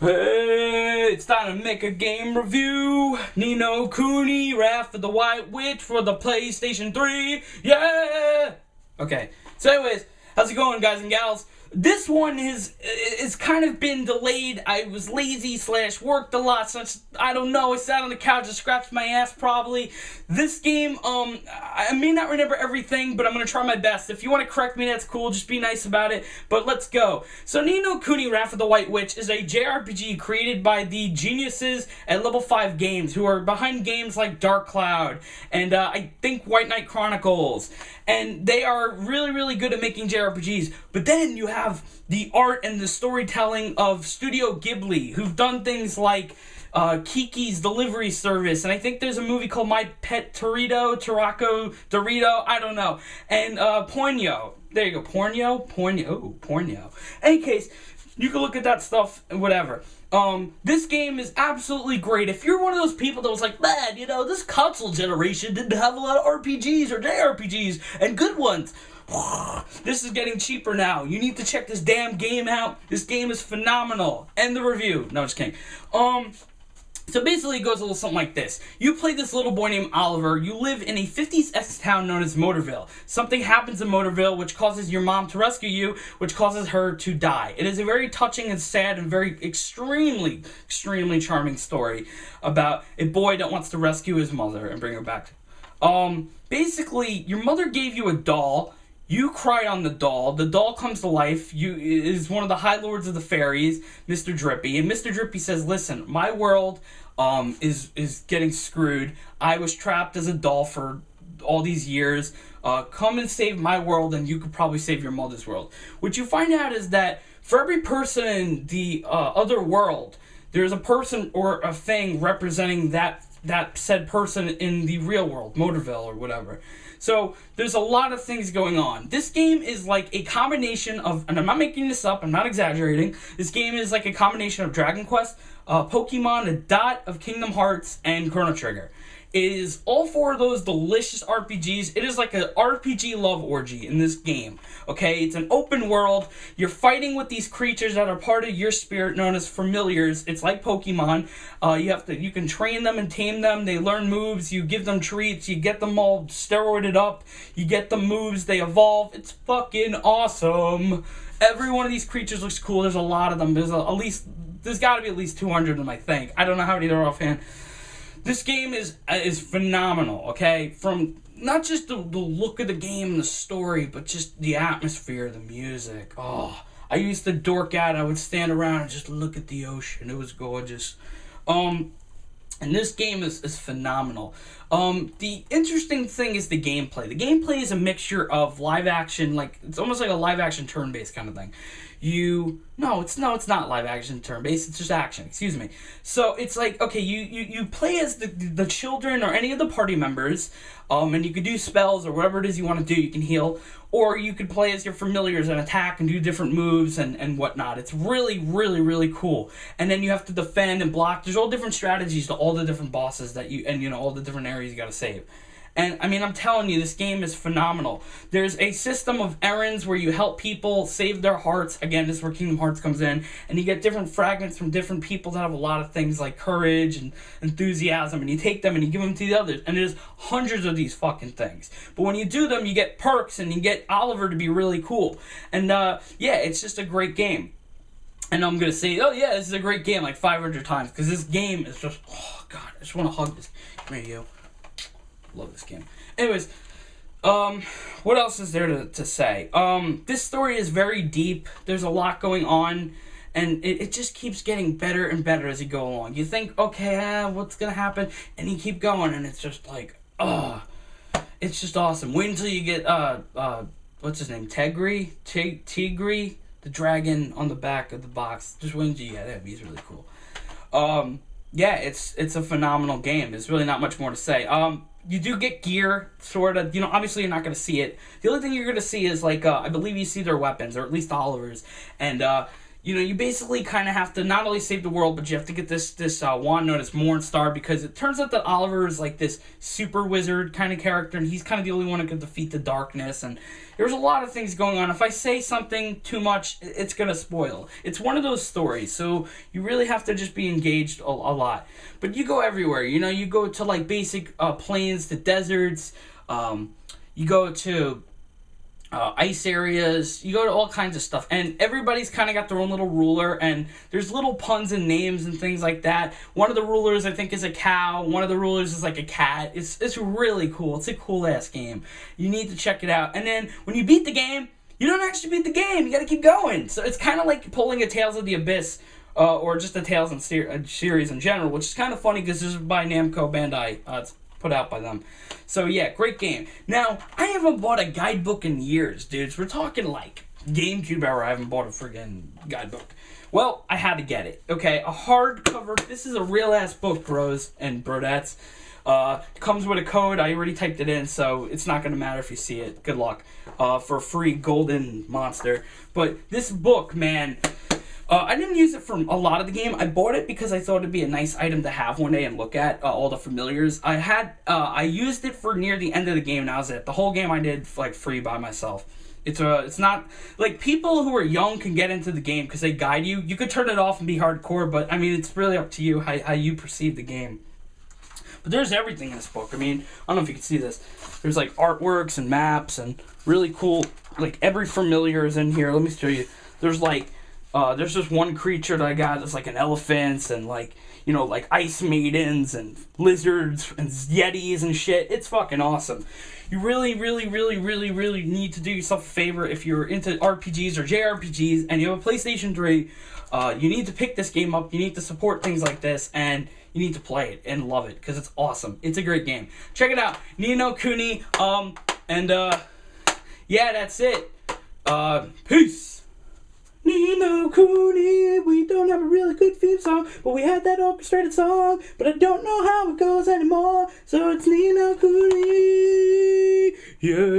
Hey, it's time to make a game review. Ni no Kuni, Wrath of the White Witch for the PlayStation 3. Yeah! Okay, so anyways, how's it going, guys and gals? This one is kind of been delayed. I was lazy / worked a lot, since I don't know. I sat on the couch and scratched my ass probably. This game, I may not remember everything, but I'm gonna try my best. If you want to correct me, that's cool. Just be nice about it. But let's go. So Ni no Kuni, Wrath of the White Witch is a JRPG created by the geniuses at Level 5 Games, who are behind games like Dark Cloud and I think White Knight Chronicles. And they are really, really good at making JRPGs. But then you have the art and the storytelling of Studio Ghibli, who've done things like Kiki's Delivery Service, and I think there's a movie called My Pet Dorito, I don't know, and Ponyo. There you go, Ponyo. Any case, you can look at that stuff and whatever. This game is absolutely great. If you're one of those people that was like, man, you know, this console generation didn't have a lot of RPGs or JRPGs and good ones. This is getting cheaper now. You need to check this damn game out. This game is phenomenal. End the review. No, just kidding. So basically it goes a little something like this. You play this little boy named Oliver. You live in a 50s town known as Motorville. Something happens in Motorville which causes your mom to rescue you, which causes her to die. It is a very touching and sad and very extremely charming story about a boy that wants to rescue his mother and bring her back. Basically, your mother gave you a doll. You cried on the doll. The doll comes to life. Is one of the High Lords of the Fairies, Mr. Drippy. And Mr. Drippy says, listen, my world is getting screwed. I was trapped as a doll for all these years. Come and save my world, and you could probably save your mother's world. What you find out is that for every person in the other world, there's a person or a thing representing that said person in the real world, Motorville or whatever. So there's a lot of things going on. This game is like a combination of, and I'm not making this up, I'm not exaggerating, this game is like a combination of Dragon Quest, Pokemon, a dot of Kingdom Hearts, and Chrono Trigger. It is all four of those delicious RPGs. It is like an RPG love orgy in this game. Okay, it's an open world. You're fighting with these creatures that are part of your spirit, known as familiars. It's like Pokemon. You can train them and tame them. They learn moves. You give them treats. You get them all steroided up. You get them moves. They evolve. It's fucking awesome. Every one of these creatures looks cool. There's a lot of them. There's got to be at least 200 of them, I think. I don't know how many there are offhand. This game is phenomenal, okay? From not just the look of the game and the story, but just the atmosphere, the music. Oh, I used to dork out. I would stand around and just look at the ocean. It was gorgeous. And this game is phenomenal. The interesting thing is the gameplay. The gameplay is a mixture of live action, it's almost like a live action turn-based kind of thing. No, it's not live action turn-based, it's just action, excuse me. So it's like, okay, you play as the children or any of the party members, and you could do spells or whatever it is you want to do, you can heal, or you could play as your familiars and attack and do different moves and whatnot. It's really cool. And then you have to defend and block. There's all different strategies to all the different bosses all the different areas you gotta save. And, I mean, I'm telling you, this game is phenomenal. There's a system of errands where you help people save their hearts. Again, this is where Kingdom Hearts comes in. And you get different fragments from different people that have a lot of things like courage and enthusiasm. And you take them and you give them to the others. And there's hundreds of these fucking things. But when you do them, you get perks and you get Oliver to be really cool. And, yeah, it's just a great game. And I'm going to say, oh, yeah, this is a great game like 500 times. Because this game is just, oh, God, I just want to hug this. Come here, you. Love this game. Anyways, what else is there to say? This story is very deep. There's a lot going on, and it just keeps getting better and better as you go along. You think, okay, what's gonna happen? And you keep going, and it's just like, it's just awesome. Wait until you get, what's his name? Tigri, the dragon on the back of the box. Just wait until you get him. He's really cool. Yeah, it's a phenomenal game. There's really not much more to say. You do get gear, sort of. Obviously you're not going to see it. The only thing you're going to see is, I believe you see their weapons, or at least Oliver's. And, you know, you basically kind of have to not only save the world, but you have to get this wand known as Mornstar, because it turns out that Oliver is like this super wizard kind of character, and he's kind of the only one who can defeat the darkness, and there's a lot of things going on. If I say something too much, it's going to spoil. It's one of those stories, so you really have to just be engaged a lot. But you go everywhere, you know, you go to like basic plains, to deserts, you go to ice areas, you go to all kinds of stuff, and everybody's kind of got their own little ruler, and there's little puns and names and things like that. One of the rulers, I think, is a cow. One of the rulers is like a cat. It's really cool. It's a cool ass game. You need to check it out. And then when you beat the game, you don't actually beat the game. You got to keep going. So it's kind of like pulling a Tales of the Abyss, or just a Tales and series in general, which is kind of funny because this is by Namco Bandai. It's put out by them. So yeah, great game. Now, I haven't bought a guidebook in years, dudes. We're talking like GameCube era. I haven't bought a friggin' guidebook. Well, I had to get it. Okay, a hardcover. This is a real ass book, bros and brodettes. Comes with a code. I already typed it in, so it's not gonna matter if you see it. Good luck. For a free golden monster. But this book, man, I didn't use it for a lot of the game. I bought it because I thought it'd be a nice item to have one day and look at, all the familiars. I used it for near the end of the game, and that was it. The whole game I did like free by myself. It's not like people who are young can get into the game because they guide you. You could turn it off and be hardcore, but I mean it's really up to you how you perceive the game. But there's everything in this book. I mean, I don't know if you can see this. There's like artworks and maps and really cool, like every familiar is in here. Let me show you. There's like there's just one creature that I got that's like an elephant, and like, you know, like ice maidens and lizards and yetis and shit. It's fucking awesome. You really need to do yourself a favor if you're into RPGs or JRPGs and you have a PlayStation 3. You need to pick this game up. You need to support things like this, and you need to play it and love it because it's awesome. It's a great game. Check it out. Ni no Kuni. Yeah, that's it. Peace. Ni no Kuni, we don't have a really good theme song, but we had that orchestrated song, but I don't know how it goes anymore, so it's Ni no Kuni, yeah.